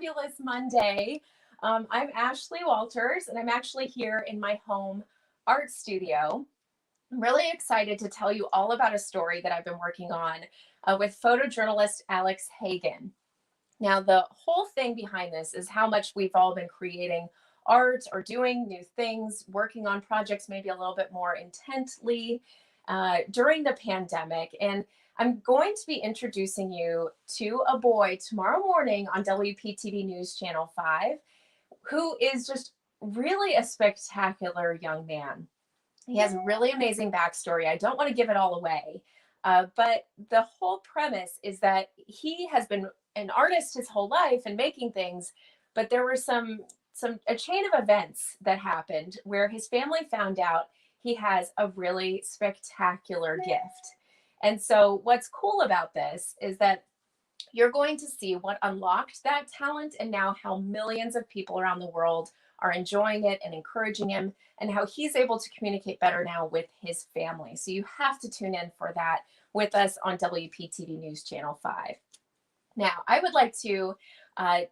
fabulous Monday. I'm Ashleigh Walters, and I'm actually here in my home art studio. I'm really excited to tell you all about a story that I've been working on with photojournalist Alex Hagan. Now, the whole thing behind this is how much we've all been creating art or doing new things, working on projects maybe a little bit more intently during the pandemic. And I'm going to be introducing you to a boy tomorrow morning on WPTV News Channel 5, who is just really a spectacular young man. He has a really amazing backstory. I don't want to give it all away, but the whole premise is that he has been an artist his whole life and making things, but there were a chain of events that happened where his family found out he has a really spectacular gift. And so what's cool about this is that you're going to see what unlocked that talent and now how millions of people around the world are enjoying it and encouraging him, and how he's able to communicate better now with his family. So you have to tune in for that with us on WPTV News Channel 5. Now, I would like to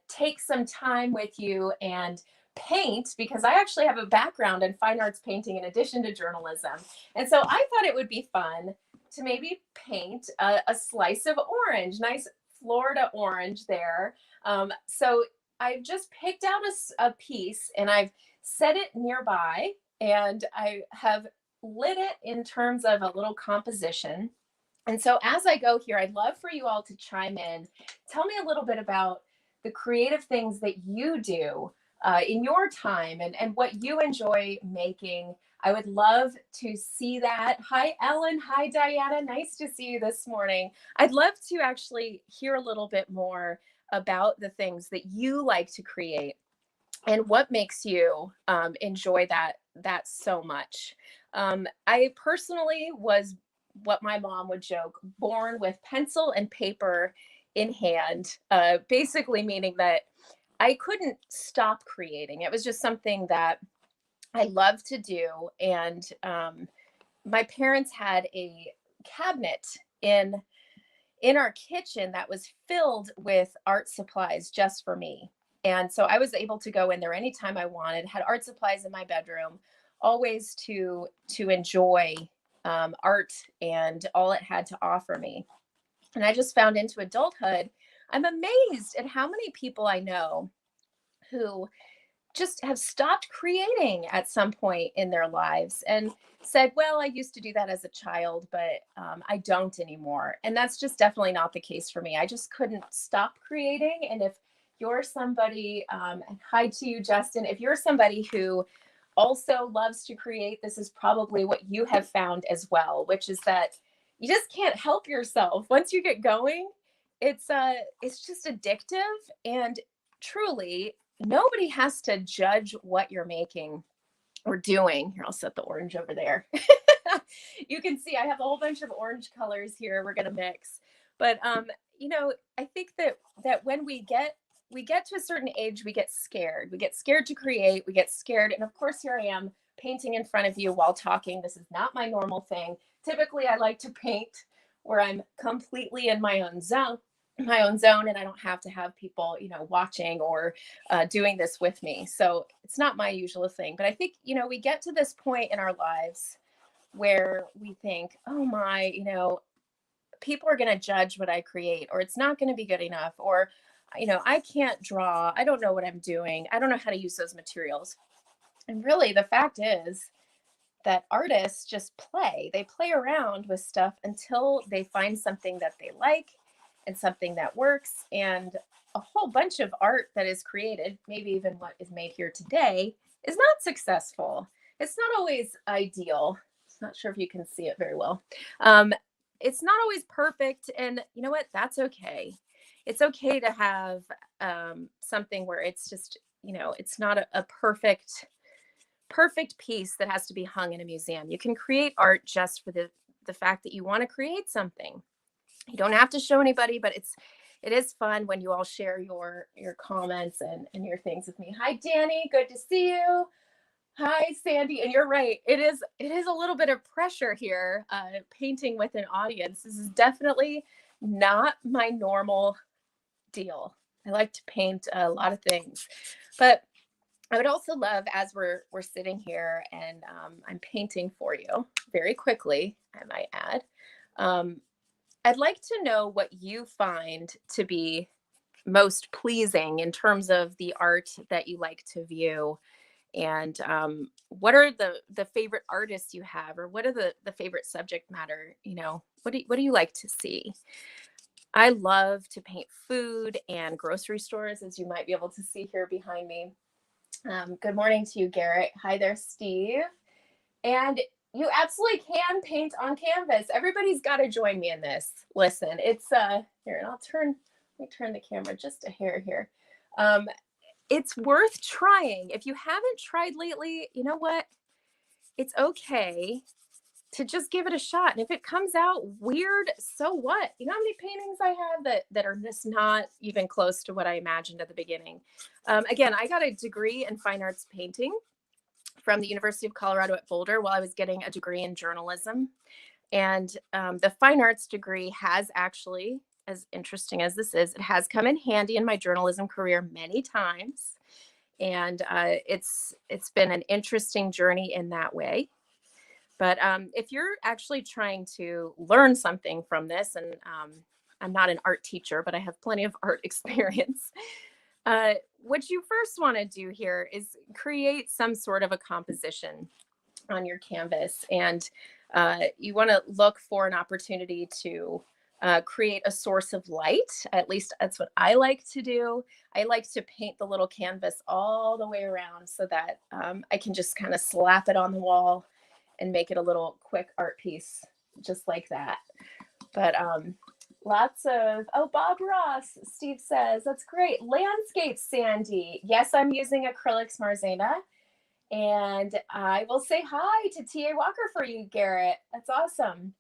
take some time with you and paint, because I actually have a background in fine arts painting in addition to journalism. And so I thought it would be fun to maybe paint a slice of orange, nice Florida orange there. So I've just picked out a piece and I've set it nearby, and I have lit it in terms of a little composition. And so as I go here, I'd love for you all to chime in. Tell me a little bit about the creative things that you do in your time and what you enjoy making. I would love to see that. Hi, Ellen. Hi, Diana. Nice to see you this morning. I'd love to actually hear a little bit more about the things that you like to create and what makes you enjoy that so much. I personally was, what my mom would joke, born with pencil and paper in hand, basically meaning that I couldn't stop creating. It was just something that I love to do. And my parents had a cabinet in our kitchen that was filled with art supplies just for me. And so I was able to go in there anytime I wanted, had art supplies in my bedroom, always to enjoy art and all it had to offer me. And I just found into adulthood, I'm amazed at how many people I know who just have stopped creating at some point in their lives and said, well, I used to do that as a child, but I don't anymore. And that's just definitely not the case for me. I just couldn't stop creating. And if you're somebody, and hi to you, Justin, if you're somebody who also loves to create, this is probably what you have found as well, which is that you just can't help yourself. Once you get going, it's just addictive. And truly, nobody has to judge what you're making or doing. Here, I'll set the orange over there. You can see I have a whole bunch of orange colors here we're going to mix. But I think that when we get to a certain age, we get scared. We get scared to create. We get scared. And of course, here I am painting in front of you while talking. This is not my normal thing. Typically, I like to paint where I'm completely in my own zone, and I don't have to have people, watching or doing this with me. So it's not my usual thing. But I think, we get to this point in our lives where we think, oh my, people are going to judge what I create, or it's not going to be good enough, or I can't draw. I don't know what I'm doing. I don't know how to use those materials. And really, the fact is that artists just play. They play around with stuff until they find something that they like and something that works. And a whole bunch of art that is created, maybe even what is made here today, is not successful. It's not always ideal. I'm not sure if you can see it very well. It's not always perfect. And you know what? That's okay. It's okay to have something where it's just, it's not a perfect piece that has to be hung in a museum. You can create art just for the fact that you want to create something. You don't have to show anybody, but it is fun when you all share your comments and your things with me. Hi, Danny. Good to see you. Hi, Sandy. And you're right. It is a little bit of pressure here, painting with an audience. This is definitely not my normal deal. I like to paint a lot of things, but I would also love, as we're sitting here and I'm painting for you very quickly, I might add. Um, I'd like to know what you find to be most pleasing in terms of the art that you like to view, and what are the favorite artists you have, or what are the favorite subject matter? What do you like to see? I love to paint food and grocery stores, as you might be able to see here behind me. Good morning to you, Garrett. Hi there, Steve. And you absolutely can paint on canvas. Everybody's got to join me in this. Listen, it's here, and let me turn the camera just a hair here. It's worth trying. If you haven't tried lately, you know what? It's okay to just give it a shot. And if it comes out weird, so what? You know how many paintings I have that are just not even close to what I imagined at the beginning. Again, I got a degree in fine arts painting from the University of Colorado at Boulder while I was getting a degree in journalism. And the fine arts degree has actually, as interesting as this is, it has come in handy in my journalism career many times. And it's been an interesting journey in that way. But if you're actually trying to learn something from this, and I'm not an art teacher, but I have plenty of art experience, what you first want to do here is create some sort of a composition on your canvas. And you want to look for an opportunity to create a source of light. At least that's what I like to do. I like to paint the little canvas all the way around so that I can just kind of slap it on the wall and make it a little quick art piece, just like that. But lots of, oh, Bob Ross, Steve says, that's great. Landscape, Sandy. Yes, I'm using Acrylics, Marzena. And I will say hi to T.A. Walker for you, Garrett. That's awesome.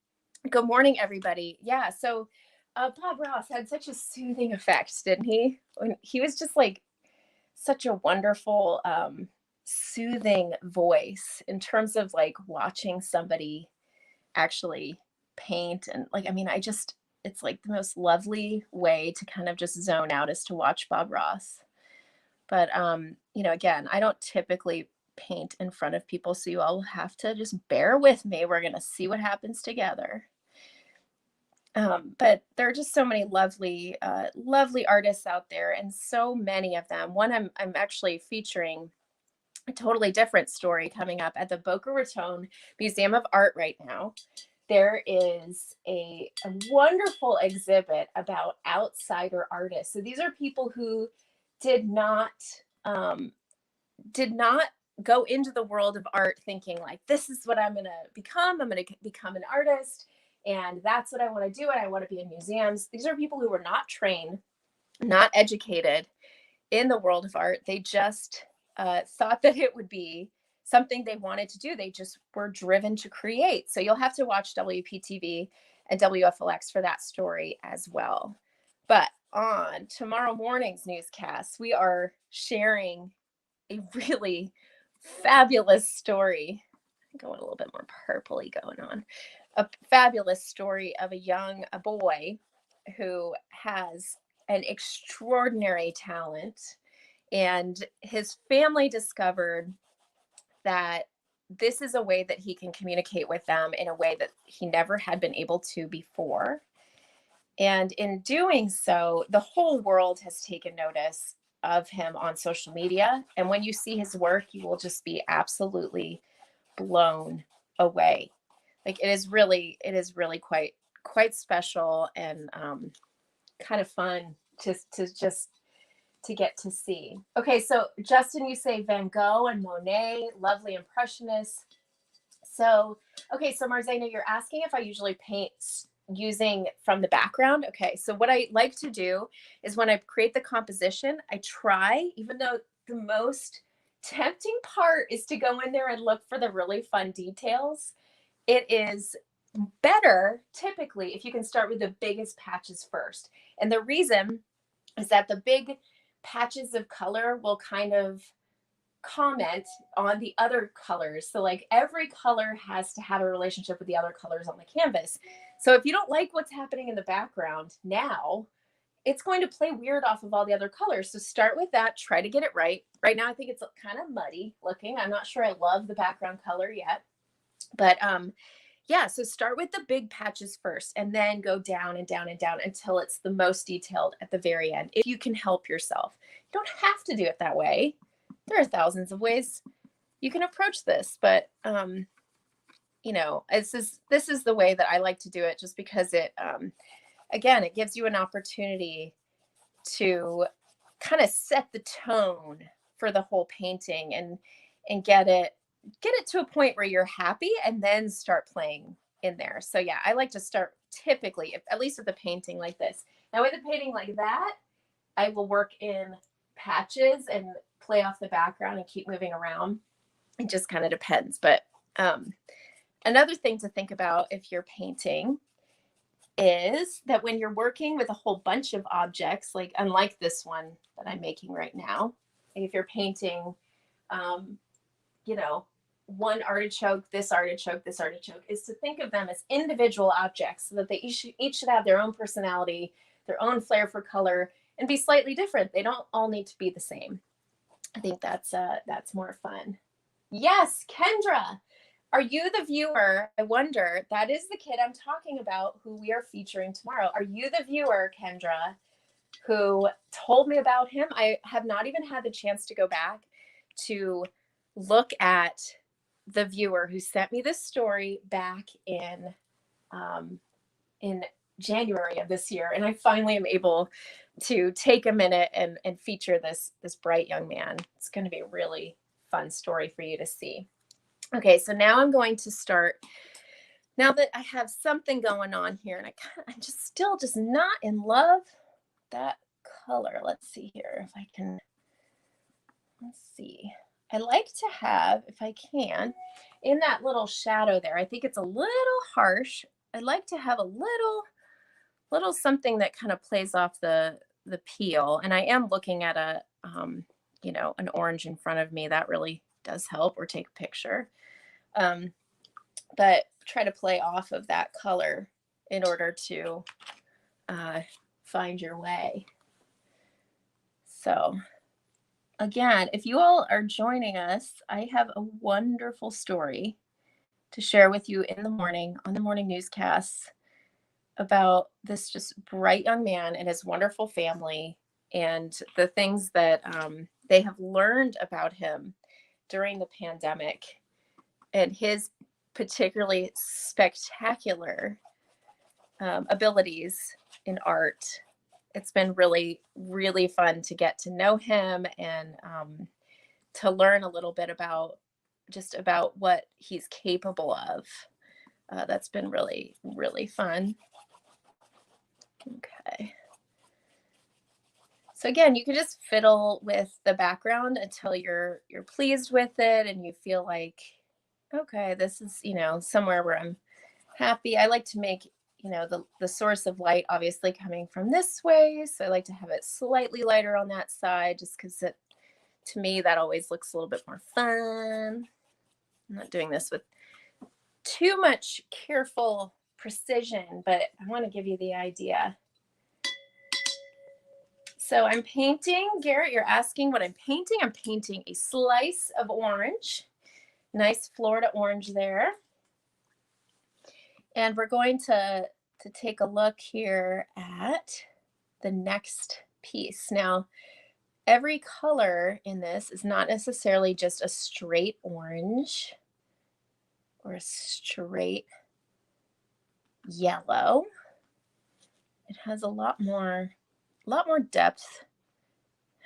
Good morning, everybody. Yeah, so Bob Ross had such a soothing effect, didn't he? When he was just like such a wonderful, soothing voice in terms of like watching somebody actually paint. And like, I mean, it's like the most lovely way to kind of just zone out is to watch Bob Ross. But, again, I don't typically paint in front of people, so you all will have to just bear with me. We're going to see what happens together. But there are just so many lovely, lovely artists out there, and so many of them. One I'm actually featuring a totally different story coming up at the Boca Raton Museum of Art right now. There is a wonderful exhibit about outsider artists. So these are people who did not go into the world of art thinking like, this is what I'm going to become. I'm going to become an artist, and that's what I want to do. And I want to be in museums. These are people who were not trained, not educated in the world of art. They just thought that it would be something they wanted to do. They just were driven to create. So you'll have to watch WPTV and WFLX for that story as well. But on tomorrow morning's newscast, we are sharing a really fabulous story. Going a little bit more purpley going on. A fabulous story of a boy who has an extraordinary talent, and his family discovered that this is a way that he can communicate with them in a way that he never had been able to before. And in doing so, the whole world has taken notice of him on social media. And when you see his work, you will just be absolutely blown away. Like it is really quite special, and kind of fun to get to see. Okay, so Justin, you say Van Gogh and Monet, lovely impressionists. So, okay, so Marzena, you're asking if I usually paint using from the background. Okay, so what I like to do is when I create the composition, I try, even though the most tempting part is to go in there and look for the really fun details, it is better typically if you can start with the biggest patches first. And the reason is that the big patches of color will kind of comment on the other colors. So like every color has to have a relationship with the other colors on the canvas. So if you don't like what's happening in the background now, it's going to play weird off of all the other colors. So start with that, try to get it right. Right now, I think it's kind of muddy looking. I'm not sure I love the background color yet, but yeah, so start with the big patches first and then go down and down and down until it's the most detailed at the very end. If you can help yourself, you don't have to do it that way. There are thousands of ways you can approach this, but you know, this is the way that I like to do it, just because it again, it gives you an opportunity to kind of set the tone for the whole painting and get it to a point where you're happy and then start playing in there. So yeah, I like to start typically, at least with a painting like this. Now with a painting like that, I will work in patches and play off the background and keep moving around. It just kind of depends. But another thing to think about if you're painting is that when you're working with a whole bunch of objects, like unlike this one that I'm making right now, if you're painting, you know, one artichoke, this artichoke, this artichoke, is to think of them as individual objects so that they each should have their own personality, their own flair for color, and be slightly different. They don't all need to be the same. I think that's more fun. Yes, Kendra. Are you the viewer? I wonder. That is the kid I'm talking about who we are featuring tomorrow. Are you the viewer, Kendra, who told me about him? I have not even had the chance to go back to look at the viewer who sent me this story back in January of this year. And I finally am able to take a minute and feature this bright young man. It's going to be a really fun story for you to see. Okay, so now I'm going to start, now that I have something going on here, and I'm just still not in love with that color. Let's see here if I can, let's see. I like to have, if I can, in that little shadow there, I think it's a little harsh. I'd like to have a little something that kind of plays off the peel. And I am looking at a, you know, an orange in front of me. That really does help, or take a picture. But try to play off of that color in order to find your way. So again, if you all are joining us, I have a wonderful story to share with you in the morning on the morning newscasts about this just bright young man and his wonderful family, and the things that they have learned about him during the pandemic, and his particularly spectacular abilities in art. It's been really, really fun to get to know him and to learn a little bit about what he's capable of. That's been really, really fun. Okay. So again, you can just fiddle with the background until you're pleased with it and you feel like, okay, this is, you know, somewhere where I'm happy. I like to make, you know, the source of light obviously coming from this way. So I like to have it slightly lighter on that side, just because it, to me, that always looks a little bit more fun. I'm not doing this with too much careful precision, but I want to give you the idea. So I'm painting, Garrett, you're asking what I'm painting. I'm painting a slice of orange. Nice Florida orange there. And we're going to take a look here at the next piece. Now, every color in this is not necessarily just a straight orange or a straight yellow. It has a lot more depth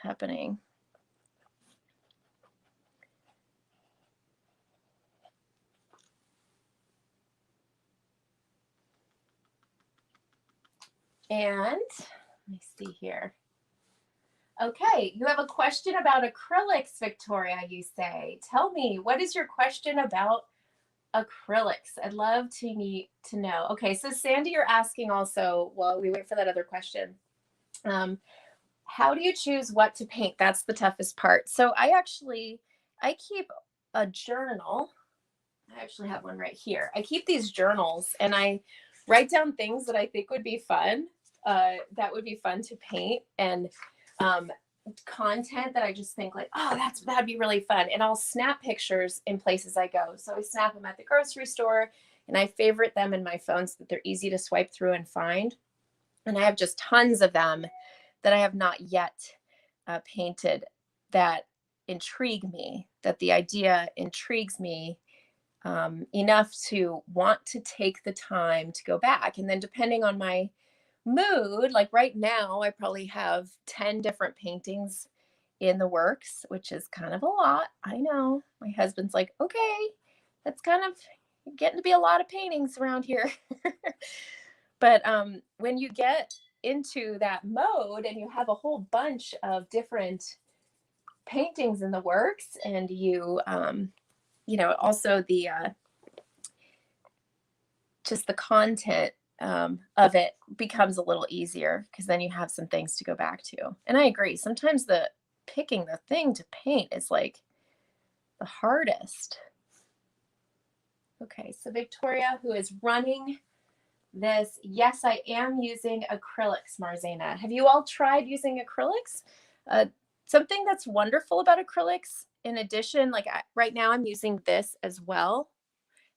happening. And let me see here. Okay, you have a question about acrylics, Victoria, you say. Tell me, what is your question about acrylics? I'd love to know. Okay, so Sandy, you're asking also, while we wait for that other question, how do you choose what to paint? That's the toughest part. So I keep a journal. I actually have one right here. I keep these journals and I write down things that I think would be fun. that would be fun to paint, and content that I just think like, oh, that'd be really fun. And I'll snap pictures in places I go. So I snap them at the grocery store, and I favorite them in my phone so that they're easy to swipe through and find. And I have just tons of them that I have not yet painted that intrigue me, that the idea intrigues me enough to want to take the time to go back. And then depending on my mood, like right now, I probably have 10 different paintings in the works, which is kind of a lot. I know. My husband's like, okay, that's kind of getting to be a lot of paintings around here. But when you get into that mode and you have a whole bunch of different paintings in the works, and you also the just the content of it becomes a little easier, because then you have some things to go back to. And I agree, sometimes picking the thing to paint is like the hardest. Okay, so Victoria, who is running this, yes, I am using acrylics, Marzena. Have you all tried using acrylics? Something that's wonderful about acrylics, in addition, like right now I'm using this as well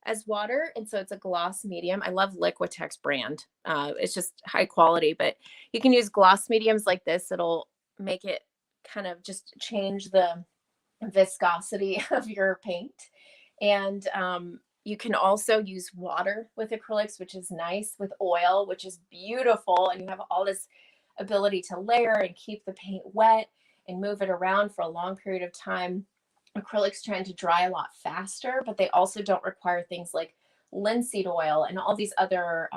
as water, and so it's a gloss medium. I love Liquitex brand. It's just high quality, but you can use gloss mediums like this. It'll make it kind of just change the viscosity of your paint. And you can also use water with acrylics, which is nice, with oil, which is beautiful. And you have all this ability to layer and keep the paint wet and move it around for a long period of time. Acrylics tend to dry a lot faster, but they also don't require things like linseed oil and all these other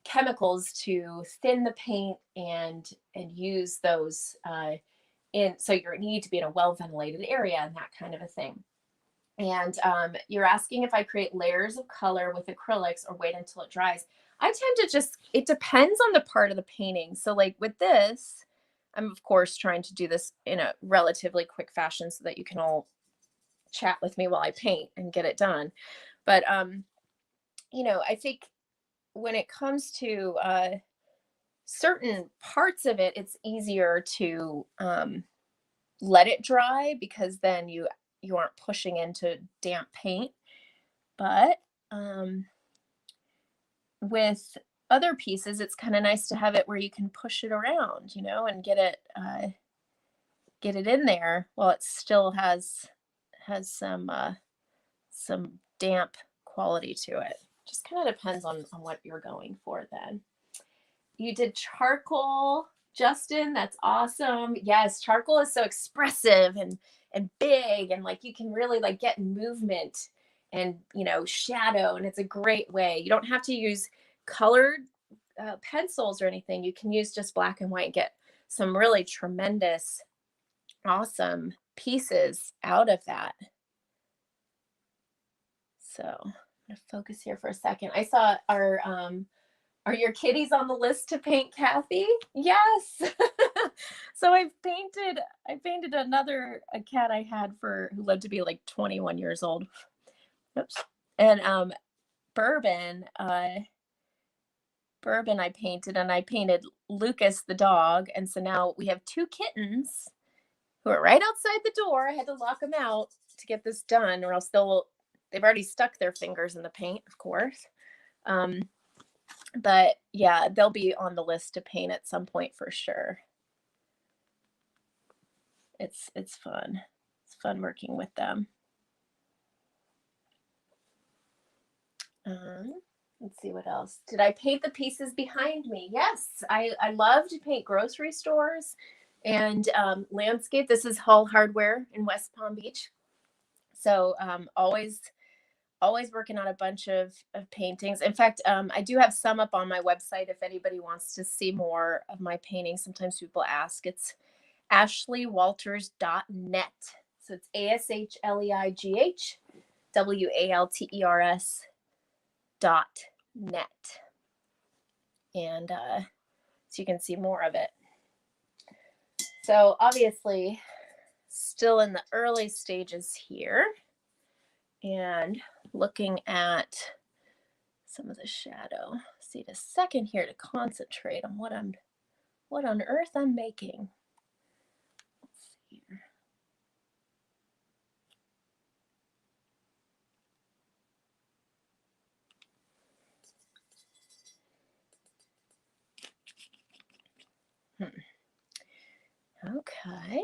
chemicals to thin the paint and use those so you need to be in a well ventilated area and that kind of a thing. And you're asking if I create layers of color with acrylics or wait until it dries. I tend to it depends on the part of the painting. So like with this, I'm of course trying to do this in a relatively quick fashion so that you can all chat with me while I paint and get it done. But I think when it comes to certain parts of it, it's easier to let it dry, because then you aren't pushing into damp paint. But with other pieces, it's kind of nice to have it where you can push it around, and get it in there while it still has some damp quality to it. Just kind of depends on what you're going for then. You did charcoal, Justin. That's awesome. Yes, charcoal is so expressive and big, and like you can really like get movement and shadow, and it's a great way. You don't have to use colored pencils or anything. You can use just black and white and get some really tremendous, awesome pieces out of that. So I'm gonna focus here for a second. I saw are your kitties on the list to paint, Kathy? Yes. So I painted a cat I had who lived to be like 21 years old. Oops. And Bourbon I painted, and I painted Lucas the dog. And so now we have 2 kittens who are right outside the door. I had to lock them out to get this done, or else they've already stuck their fingers in the paint, of course. But yeah, they'll be on the list to paint at some point for sure. It's fun. It's fun working with them. Let's see what else. Did I paint the pieces behind me? Yes, I love to paint grocery stores and landscape. This is Hall Hardware in West Palm Beach. So always working on a bunch of paintings. In fact, I do have some up on my website if anybody wants to see more of my paintings. Sometimes people ask. It's ashleighwalters.net. So it's ASHLEIGHWALTERS.net. And so you can see more of it. So obviously still in the early stages here, and looking at some of the shadow. Let's need a second here to concentrate on what on earth I'm making. Let's see here. Okay.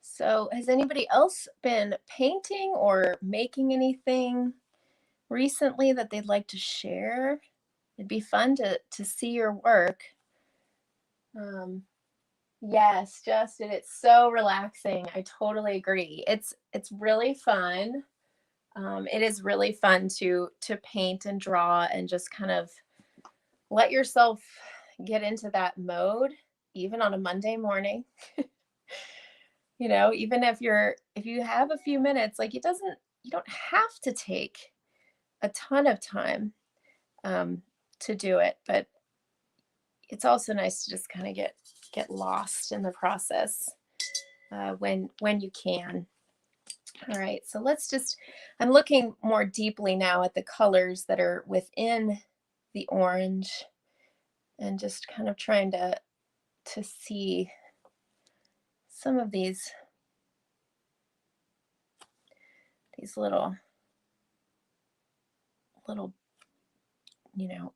So has anybody else been painting or making anything recently that they'd like to share? It'd be fun to see your work. Yes, Justin, it's so relaxing. I totally agree. It's really fun. It is really fun to paint and draw and just kind of let yourself get into that mode, even on a Monday morning. You know, even if you have a few minutes, like you don't have to take a ton of time to do it, but it's also nice to just kind of get lost in the process when you can. All right, so I'm looking more deeply now at the colors that are within the orange and just kind of trying to see some of these little,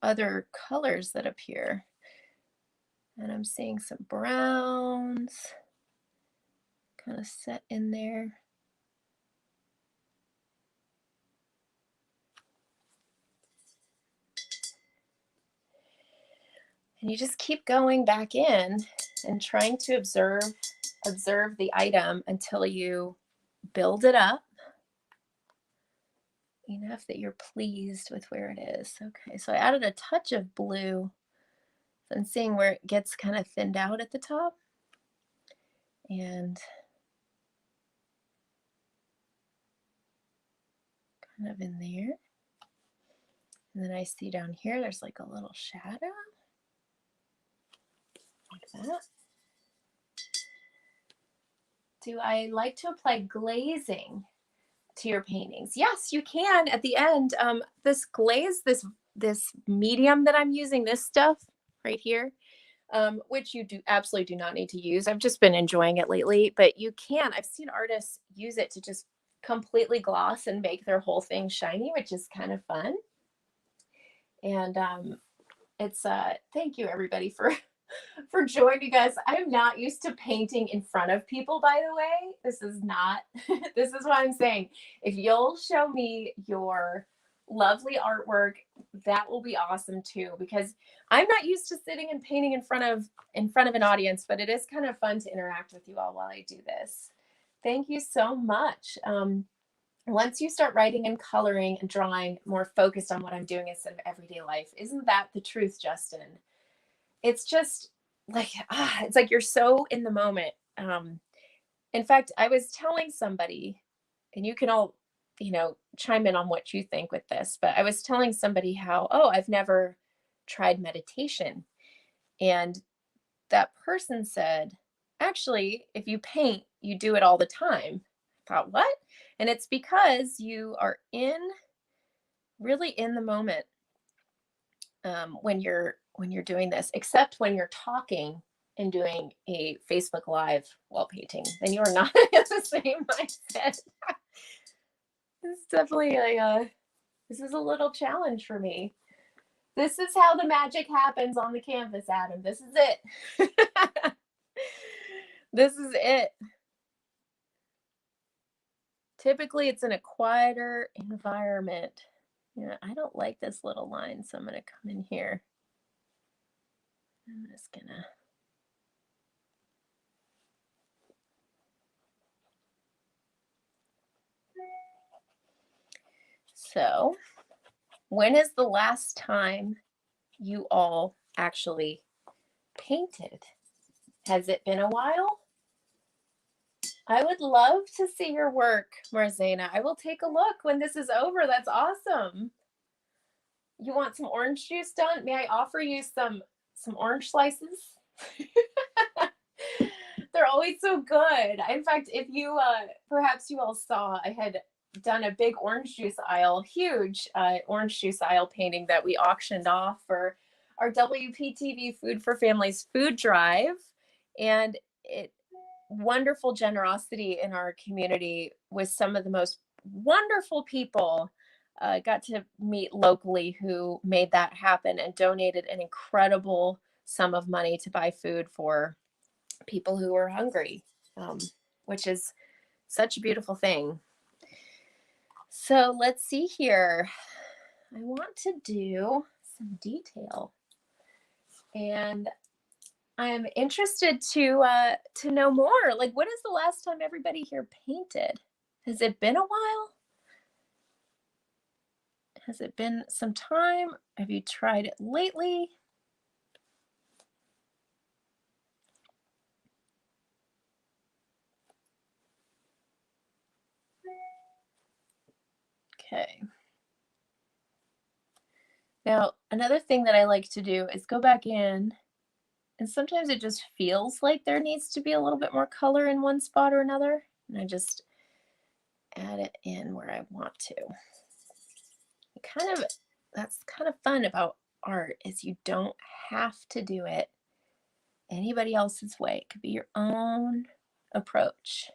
other colors that appear. And I'm seeing some browns kind of set in there. And you just keep going back in and trying to observe the item until you build it up enough that you're pleased with where it is. Okay, so I added a touch of blue. So I'm seeing where it gets kind of thinned out at the top. And kind of in there. And then I see down here, there's like a little shadow. Like that. Do I like to apply glazing to your paintings? Yes, you can at the end. This glaze, this medium that I'm using, this stuff right here, which you absolutely do not need to use. I've just been enjoying it lately, but you can. I've seen artists use it to just completely gloss and make their whole thing shiny, which is kind of fun. And it's thank you everybody for joining us. I am not used to painting in front of people, by the way. This is what I'm saying. If you'll show me your lovely artwork, that will be awesome too, because I'm not used to sitting and painting in front of an audience, but it is kind of fun to interact with you all while I do this. Thank you so much. Once you start writing and coloring and drawing more focused on what I'm doing instead of everyday life, isn't that the truth, Justin? It's just like, it's like you're so in the moment. In fact, I was telling somebody, and you can all, chime in on what you think with this, but I was telling somebody how, I've never tried meditation. And that person said, actually, if you paint, you do it all the time. I thought, what? And it's because you are really in the moment when you're doing this, except when you're talking and doing a Facebook Live while painting, then you are not in the same mindset. It's definitely this is a little challenge for me. This is how the magic happens on the canvas, Adam. This is it. This is it. Typically, it's in a quieter environment. I don't like this little line, so I'm going to come in here. I'm just going to. So, when is the last time you all actually painted? Has it been a while? I would love to see your work, Marzena. I will take a look when this is over. That's awesome. You want some orange juice done? May I offer you some orange slices? They're always so good. In fact, if you perhaps you all saw, I had done a big orange juice aisle, huge orange juice aisle painting that we auctioned off for our WPTV Food for Families food drive. And it wonderful generosity in our community with some of the most wonderful people. Got to meet locally who made that happen and donated an incredible sum of money to buy food for people who were hungry, which is such a beautiful thing. So let's see here. I want to do some detail, and I'm interested to know more. Like, when is the last time everybody here painted? Has it been a while? Has it been some time? Have you tried it lately? Okay. Now, another thing that I like to do is go back in, and sometimes it just feels like there needs to be a little bit more color in one spot or another. And I just add it in where I want to. That's kind of fun about art, is you don't have to do it anybody else's way. It could be your own approach.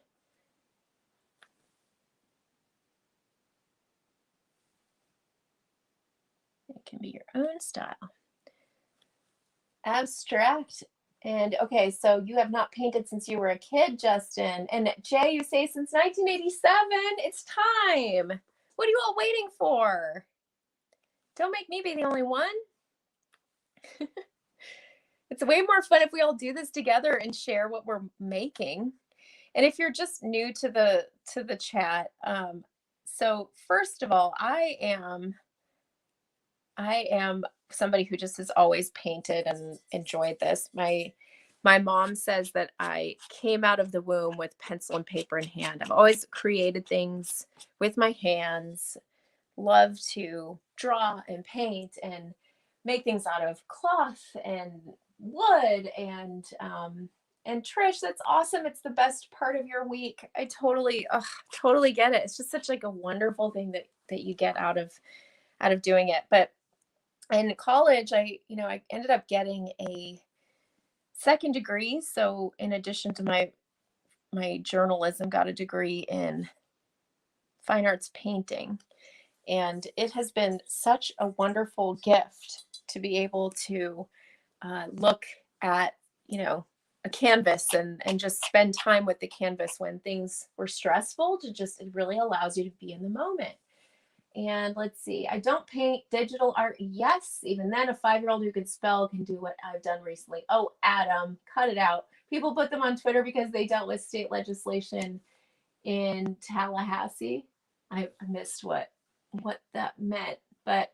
It can be your own style. Abstract. And okay, so you have not painted since you were a kid, Justin. And Jay, you say since 1987. It's time. What are you all waiting for? Don't make me be the only one. It's way more fun if we all do this together and share what we're making. And if you're just new to the chat, so first of all, I am somebody who just has always painted and enjoyed this. My mom says that I came out of the womb with pencil and paper in hand. I've always created things with my hands, love to draw and paint and make things out of cloth and wood. And Trish, that's awesome. It's the best part of your week. I totally get it. It's just such like a wonderful thing that you get out of doing it. But in college, I ended up getting a second degree. So in addition to my journalism, got a degree in fine arts painting. And it has been such a wonderful gift to be able to look at, a canvas and just spend time with the canvas when things were stressful. It really allows you to be in the moment. And let's see, I don't paint digital art. Yes, even then, a 5-year-old who can spell can do what I've done recently. Oh, Adam, cut it out. People put them on Twitter because they dealt with state legislation in Tallahassee. I missed what that meant, but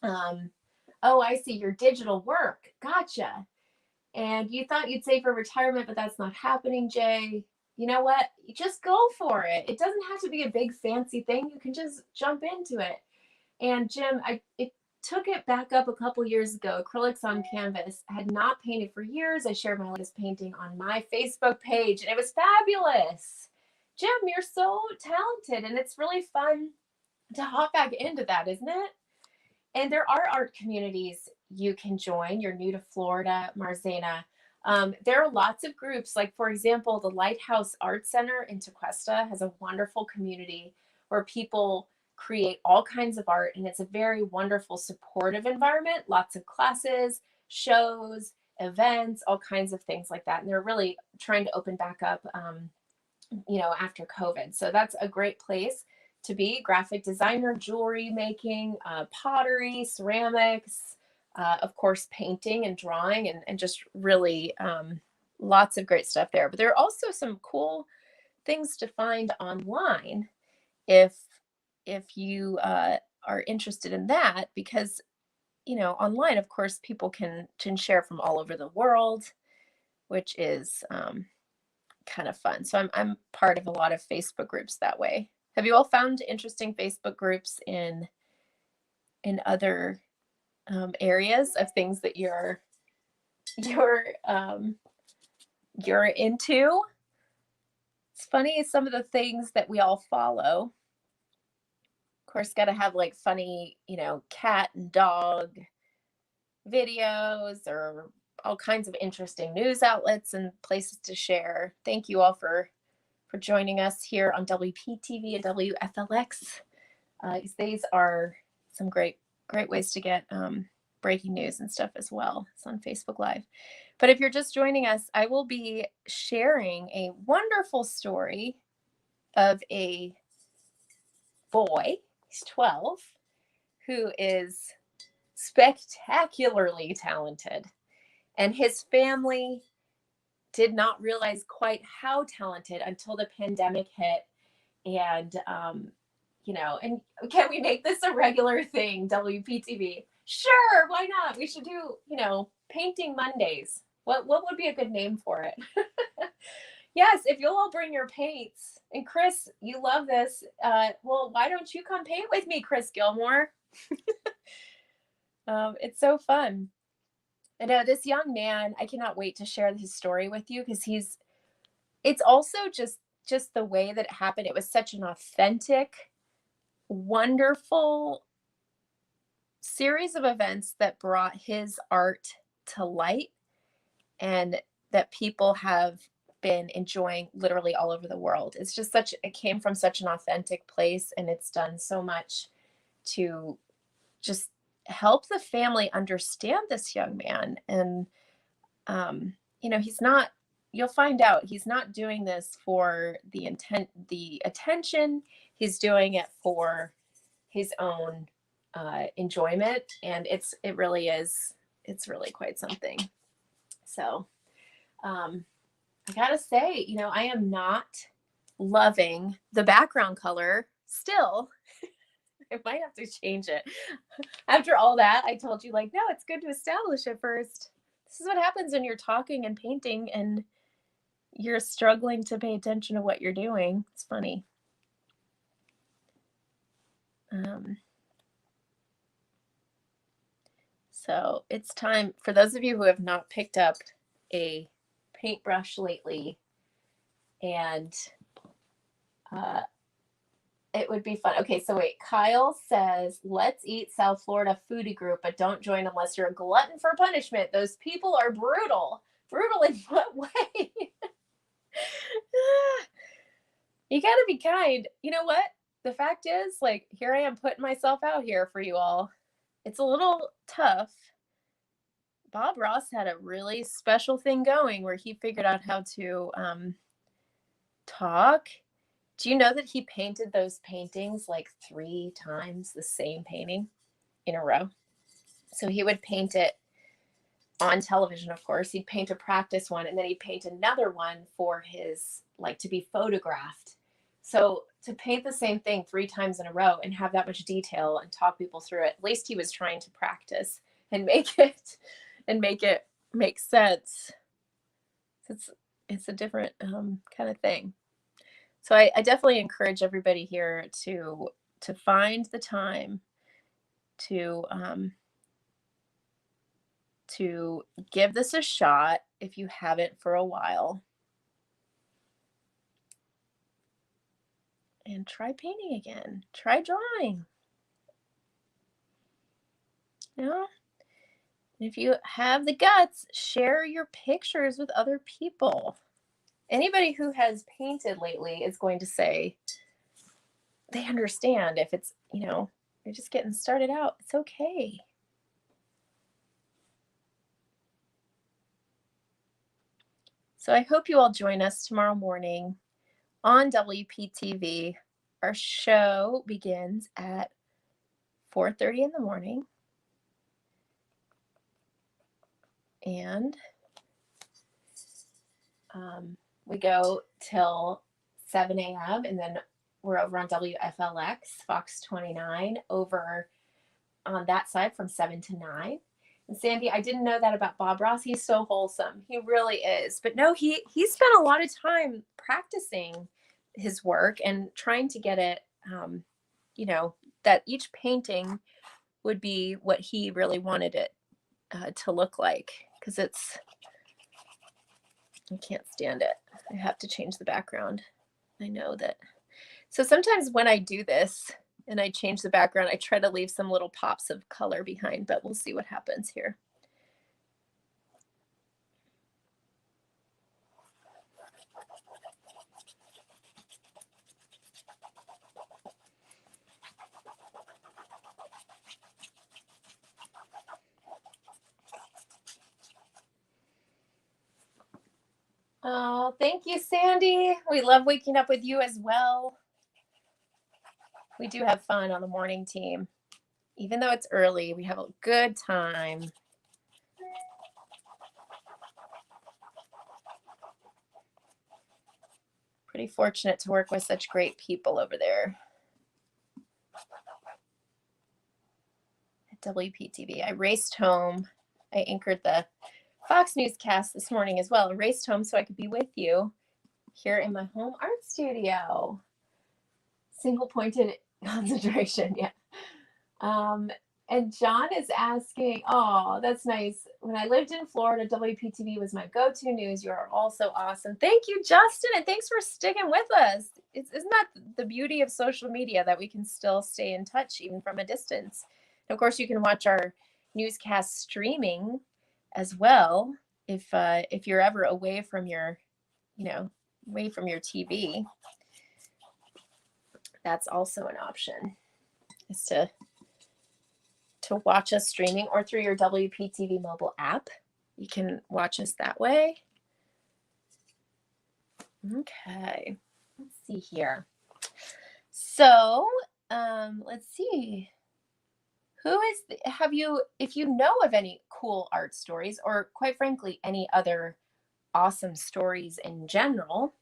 oh, I see, your digital work. Gotcha. And you thought you'd save for retirement, but that's not happening, Jay. You know what? You just go for it. It doesn't have to be a big fancy thing. You can just jump into it. And Jim, it took it back up a couple years ago. Acrylics on canvas. I had not painted for years. I shared my latest painting on my Facebook page, and it was fabulous. Jim, you're so talented, and it's really fun to hop back into that, isn't it? And there are art communities you can join. You're new to Florida, Marzana. There are lots of groups, like, for example, the Lighthouse Art Center in Tequesta has a wonderful community where people create all kinds of art, and it's a very wonderful, supportive environment. Lots of classes, shows, events, all kinds of things like that. And they're really trying to open back up, after COVID. So that's a great place to be. Graphic designer, jewelry making, pottery, ceramics, of course, painting and drawing, and just really lots of great stuff there. But there are also some cool things to find online if you are interested in that, because online, of course, people can share from all over the world, which is kind of fun. So I'm part of a lot of Facebook groups that way. Have you all found interesting Facebook groups in other areas of things that you're into? It's funny, some of the things that we all follow course, got to have like funny, cat and dog videos or all kinds of interesting news outlets and places to share. Thank you all for joining us here on WPTV and WFLX. These are some great ways to get breaking news and stuff as well. It's on Facebook Live. But if you're just joining us, I will be sharing a wonderful story of a boy, he's 12, who is spectacularly talented. And his family did not realize quite how talented until the pandemic hit. And, and can we make this a regular thing, WPTV? Sure, why not? We should do, painting Mondays. What would be a good name for it? Yes, if you'll all bring your paints. And Chris, you love this. Well, why don't you come paint with me, Chris Gilmore? It's so fun. I know this young man, I cannot wait to share his story with you because it's also just the way that it happened. It was such an authentic, wonderful series of events that brought his art to light and that people have been enjoying literally all over the world. It's just it came from such an authentic place, and it's done so much to just help the family understand this young man. And, you'll find out he's not doing this for the attention. He's doing it for his own enjoyment. And it's really quite something. So, I gotta say, I am not loving the background color still. I might have to change it. After all that, I told you, no, it's good to establish it first. This is what happens when you're talking and painting and you're struggling to pay attention to what you're doing. It's funny. So it's time for those of you who have not picked up a paintbrush lately, and it would be fun. Okay, so wait, Kyle says, let's eat South Florida foodie group, but don't join unless you're a glutton for punishment. Those people are brutal. Brutal in what way? You gotta be kind. You know what? The fact is, here I am putting myself out here for you all. It's a little tough. Bob Ross had a really special thing going where he figured out how to talk. Do you know that he painted those paintings 3 times, the same painting in a row? So he would paint it on television, of course. He'd paint a practice one, and then he'd paint another one for his, to be photographed. So to paint the same thing 3 times in a row and have that much detail and talk people through it, at least he was trying to practice and make it make sense. It's a different kind of thing. So I definitely encourage everybody here to find the time to give this a shot if you haven't for a while, and try painting again. Try drawing. If you have the guts, share your pictures with other people. Anybody who has painted lately is going to say they understand if it's, you're just getting started out. It's okay. So I hope you all join us tomorrow morning on WPTV. Our show begins at 4:30 in the morning. And we go till 7 a.m. and then we're over on WFLX, Fox 29, over on that side from 7 to 9. And Sandy, I didn't know that about Bob Ross. He's so wholesome. He really is. But no, he spent a lot of time practicing his work and trying to get it, that each painting would be what he really wanted it to look like. Because I can't stand it. I have to change the background. I know that. So sometimes when I do this, and I change the background. I try to leave some little pops of color behind, but we'll see what happens here. Oh, thank you, Sandy. We love waking up with you as well. We do have fun on the morning team. Even though it's early, we have a good time. Pretty fortunate to work with such great people over there at WPTV. I raced home. I anchored the Fox newscast this morning as well. I raced home so I could be with you here in my home art studio. Single pointed concentration, yeah. And John is asking, oh, that's nice. When I lived in Florida, WPTV was my go-to news. You are all so awesome. Thank you, Justin, and thanks for sticking with us. Isn't that the beauty of social media, that we can still stay in touch even from a distance? And of course, you can watch our newscast streaming as well if you're ever away from your, away from your TV. That's also an option, is to watch us streaming, or through your WPTV mobile app. You can watch us that way. Okay, let's see here. So let's see. If you know of any cool art stories, or quite frankly, any other awesome stories in general,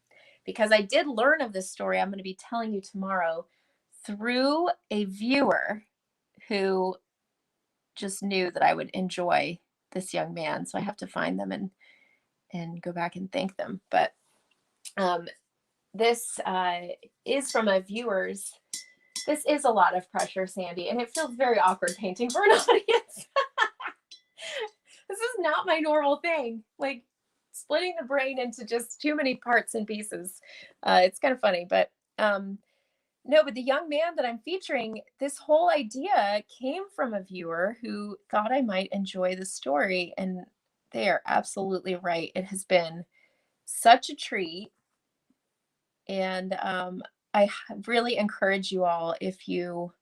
because I did learn of this story I'm going to be telling you tomorrow through a viewer who just knew that I would enjoy this young man. So I have to find them and go back and thank them. But this is from a viewer's. This is a lot of pressure, Sandy, and it feels very awkward painting for an audience. This is not my normal thing. Like splitting the brain into just too many parts and pieces. It's kind of funny, but no, but the young man that I'm featuring, this whole idea came from a viewer who thought I might enjoy the story, and they are absolutely right. It has been such a treat, and I really encourage you all, if you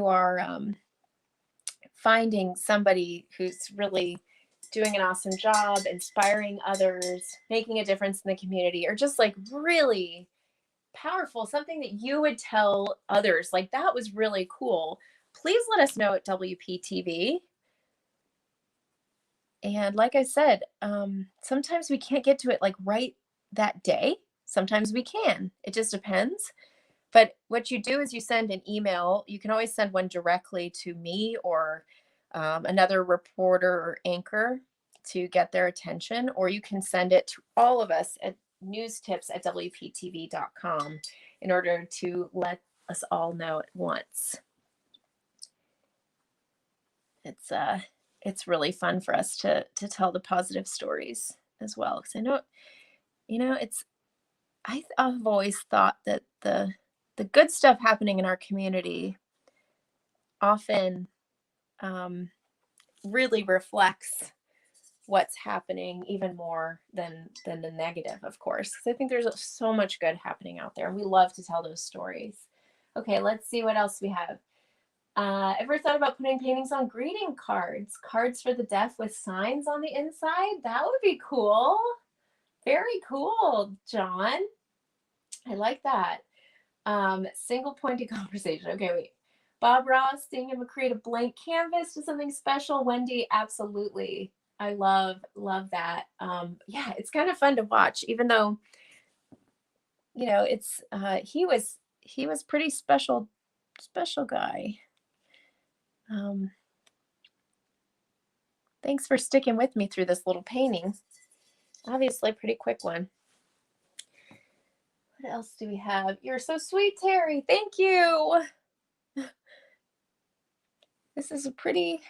are finding somebody who's really doing an awesome job, inspiring others, making a difference in the community, or just like really powerful, something that you would tell others, like that was really cool, please let us know at WPTV. And like I said, sometimes we can't get to it like right that day. Sometimes we can. It just depends. But what you do is you send an email. You can always send one directly to me or another reporter or anchor to get their attention, or you can send it to all of us at newstips@wptv.com in order to let us all know at once. It's really fun for us to tell the positive stories as well, because I know, I've always thought that the good stuff happening in our community often really reflects what's happening even more than the negative, of course, because I think there's so much good happening out there, and we love to tell those stories. Okay, let's see what else we have. Ever thought about putting paintings on greeting cards for the deaf with signs on the inside? That would be cool. Very cool, John. I like that. Single pointed conversation. Okay, wait. Bob Ross, seeing him create a blank canvas to something special. Wendy, absolutely. I love that. Yeah, it's kind of fun to watch, even though, it's he was pretty special guy. Thanks for sticking with me through this little painting. Obviously a pretty quick one. What else do we have? You're so sweet, Terry. Thank you. This is a pretty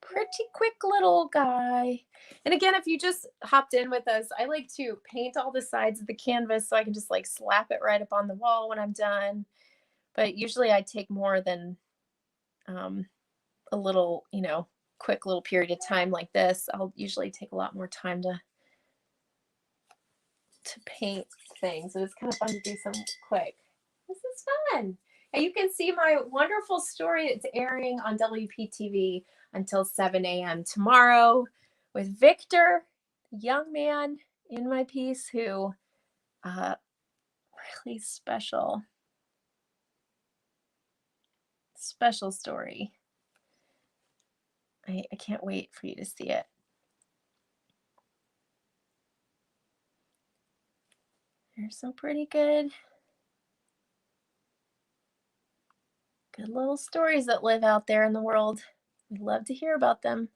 quick little guy. And again, if you just hopped in with us, I like to paint all the sides of the canvas so I can just like slap it right up on the wall when I'm done. but usually I take more than a little, quick little period of time like this. I'll usually take a lot more time to paint things. So it's kind of fun to do something quick. This is fun. And you can see my wonderful story. It's airing on WPTV until 7 a.m. tomorrow with Victor, a young man in my piece who really special story. I can't wait for you to see it. There's some pretty good little stories that live out there in the world. We'd love to hear about them.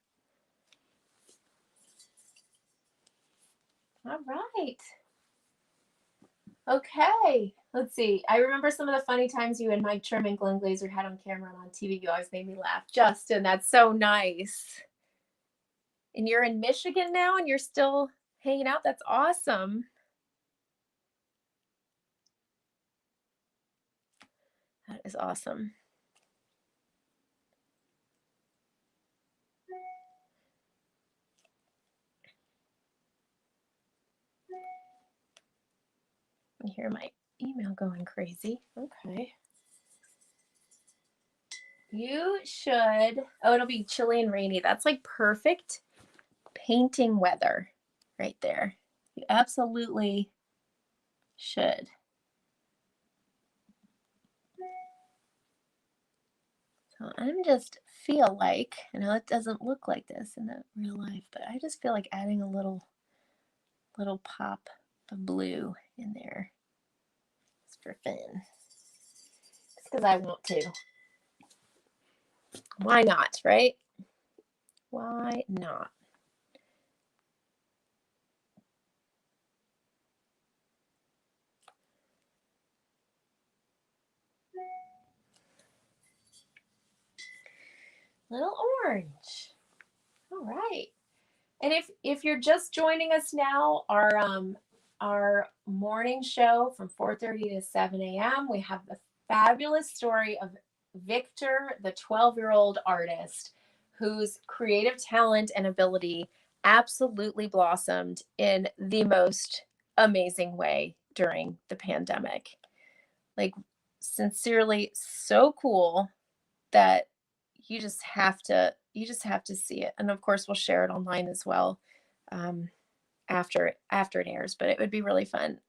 All right. Okay, let's see. I remember some of the funny times you and Mike Trim and Glenn Glazer had on camera and on TV. You always made me laugh. Justin, that's so nice. And you're in Michigan now and you're still hanging out? That's awesome. That is awesome. I hear my email going crazy. Okay. You should. Oh, it'll be chilly and rainy. That's like perfect painting weather right there. You absolutely should. So I'm just feel like, I know it doesn't look like this in the real life, but I just feel like adding a little pop of blue in there. Just for fun. Just because I want to. Why not, right? Why not? Little orange. All right. And if you're just joining us now, our morning show from 4:30 to 7 a.m., we have the fabulous story of Victor, the 12-year-old artist whose creative talent and ability absolutely blossomed in the most amazing way during the pandemic. Like, sincerely so cool that you just have to see it. And of course we'll share it online as well after it airs, but it would be really fun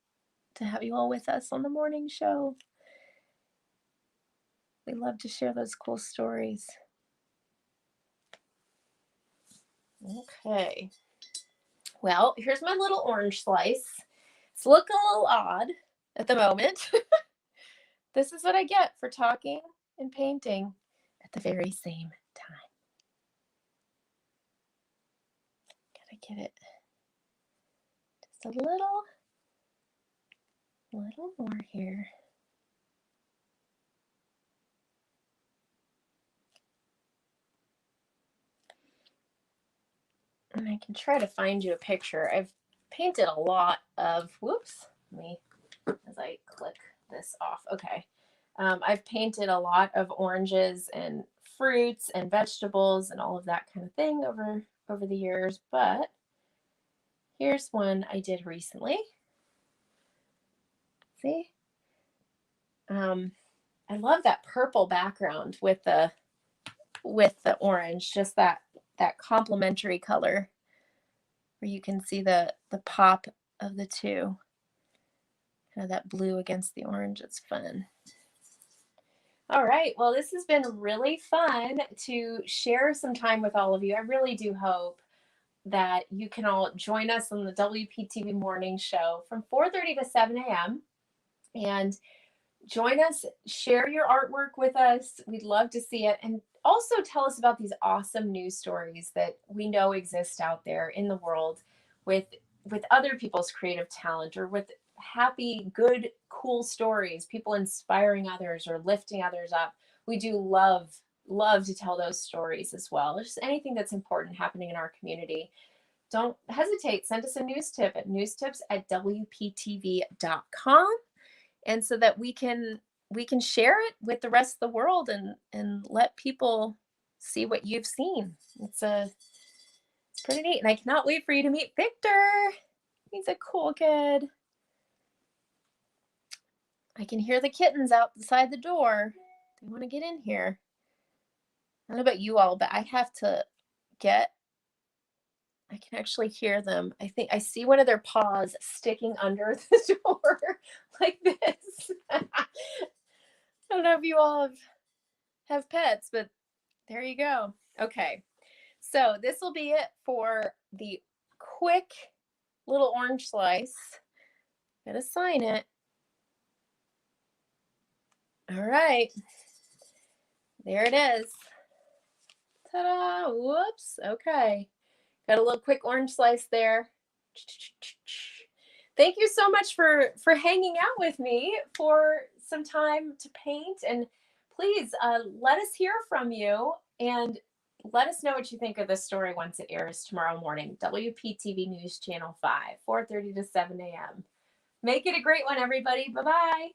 to have you all with us on the morning show. We love to share those cool stories. Okay, well, here's my little orange slice. It's looking a little odd at the moment. This is what I get for talking and painting at the very same time. Gotta get it just a little more here. And I can try to find you a picture. I've painted a lot of, whoops, me, as I click this off. Okay. I've painted a lot of oranges and fruits and vegetables and all of that kind of thing over the years, but here's one I did recently. See? I love that purple background with the orange, just that complementary color where you can see the pop of the two. Kind of that blue against the orange. It's fun. All right. Well, this has been really fun to share some time with all of you. I really do hope that you can all join us on the WPTV morning show from 4:30 to 7 a.m. and join us, share your artwork with us. We'd love to see it. And also tell us about these awesome news stories that we know exist out there in the world with other people's creative talent, or with happy, good, cool stories, people inspiring others or lifting others up. We do love to tell those stories as well. Just anything that's important happening in our community. Don't hesitate. Send us a news tip at newstips@wptv.com. And so that we can we can share it with the rest of the world and let people see what you've seen. It's pretty neat, and I cannot wait for you to meet Victor. He's a cool kid. I can hear the kittens outside the door. They want to get in here. I don't know about you all, but I can actually hear them. I think I see one of their paws sticking under the door like this. I don't know if you all have pets, but there you go. Okay. So this will be it for the quick little orange slice. Gotta sign it. All right. There it is. Ta-da. Whoops. Okay. Got a little quick orange slice there. Thank you so much for hanging out with me for some time to paint. And please let us hear from you and let us know what you think of this story once it airs tomorrow morning. WPTV News Channel 5, 4:30 to 7 a.m. Make it a great one, everybody. Bye-bye.